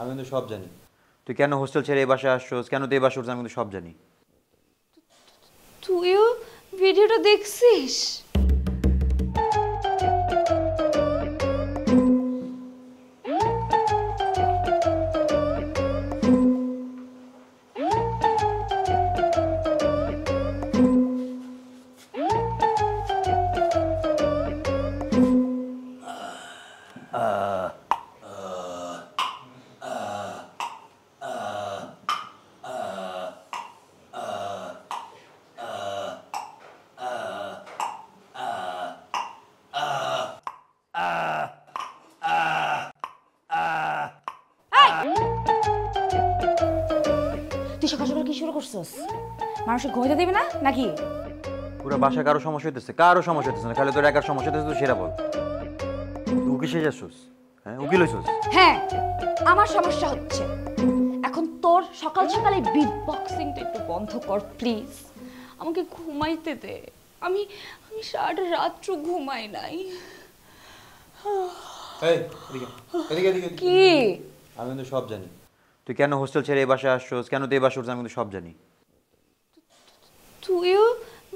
আমি কিন্তু সব জানি। তুই কেন হোস্টেল ছেড়ে এই বাসায় আসছস, কেন তুই এই বাসায় উঠছিস, আমি কিন্তু সব জানি। তুইও ভিডিওটা দেখছিস? তুই সকাল সকাল কি শুরু করছস? মানুষকে ঘুমাইতে দিবি না নাকি? পুরো বাসায় কারো সমস্যা হইতেছে? কারো সমস্যা হইতেছে না, খালি তোর একার সমস্যা হইতেছে, তুই সেটা বল। তুই উকিল সেজে আসছস? হ্যাঁ, উকিল হইছস? হ্যাঁ, আমার সমস্যা হচ্ছে। এখন তোর সকাল সকালে বিট বক্সিংটা একটু বন্ধ কর প্লিজ। আমাকে ঘুমাইতে দে। আমি আমি সারা রাত্র ঘুমাই নাই। এই এদিকে এদিকে এদিকে। কি? আমি কিন্তু সব জানি। তুই কেন হোস্টেল ছেড়ে এই বাসায় আসছস, কেন তুই এই বাসায় উঠছিস, আমি কিন্তু সব জানি। তুইও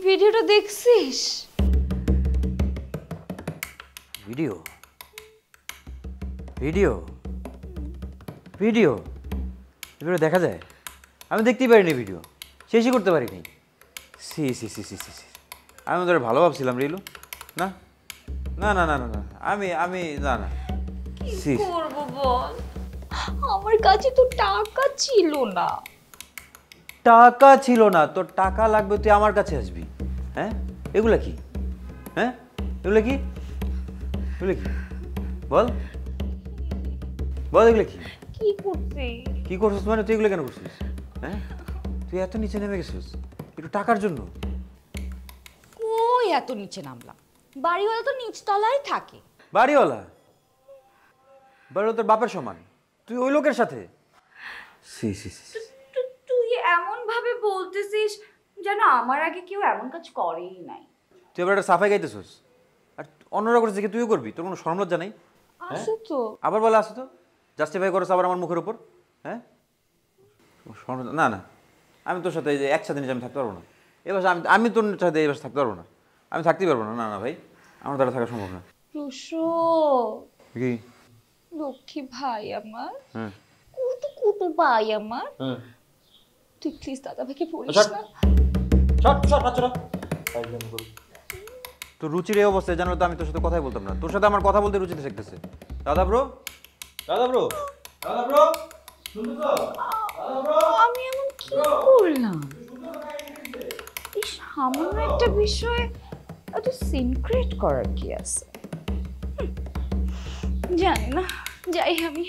ভিডিওটা দেখছিস? ভিডিও ভিডিও ভিডিও ভিডিও দেখা যায়? আমি দেখতেই পারিনি, ভিডিও শেষই করতে পারিনি। সি সি সি সি সি সি আমি তোর ভালো ভাবছিলাম রিলু। না না না না না না আমি আমি না না কি করব বল? আমার কাছে তো টাকা ছিল না। টাকা ছিল না? তোর টাকা লাগবে, তুই আমার কাছে আসবি। হ্যাঁ, এগুলা কি? হ্যাঁ, এগুলো কি? এগুলো কি বল বল, এগুলো কি? কি করছিস? কি করছিস মানে? তুই এগুলো কেন করছিস? হ্যাঁ, তুই এত নিচে নেমে গেছিস একটু টাকার জন্য? কই এত নিচে নামলাম? বাড়িওয়ালা তো নিচতলায় থাকে। বাড়িওয়ালা? বাড়িওয়ালা তোর বাপের সমান, তুই ওই লোকের সাথে? সি সি সি তুই এমন ভাবে বলতেছিস যেন আমার আগে কেউ এমন কাজ করেই নাই। তুই এবার একটা সাফাই গাইতেছিস, আর অন্যরা করছিস কি তুইও করবি? তোর কোনো শরম লজ্জা নাই? আছে তো। আবার বলে আসো তো, জাস্টিফাই করছ আবার আমার মুখের উপর। হ্যাঁ, না না, আমি তোর সাথে এই যে একসাথে নিচে আমি থাকতে পারবো না। এবার আমি আমি তোর সাথে এই বাসা থাকতে পারবো না, আমি থাকতেই পারবো না। না না ভাই, আমার দ্বারা থাকা সম্ভব না। রুশো, কি? লক্ষ্মী ভাই আমার, হ্যাঁ কুটু কুটু ভাই আমার, হ্যাঁ, তুই প্লিজ দাদা ভাইকে বলিস না। তোর রুচির এই অবস্থায় জানলে তো আমি তোর সাথে কথাই বলতাম না। তোর সাথে আমার কথা বলতে রুচিতে শিখতেছে। দাদা ব্রো, দাদা ব্রো, দাদা ব্রো, শুনছো? দাদা ব্রো, আমি এমন কি করলাম? এই সামান্য একটা বিষয়ে এত সিনক্রেট করার কি আছে? জানি না, যাই আমি।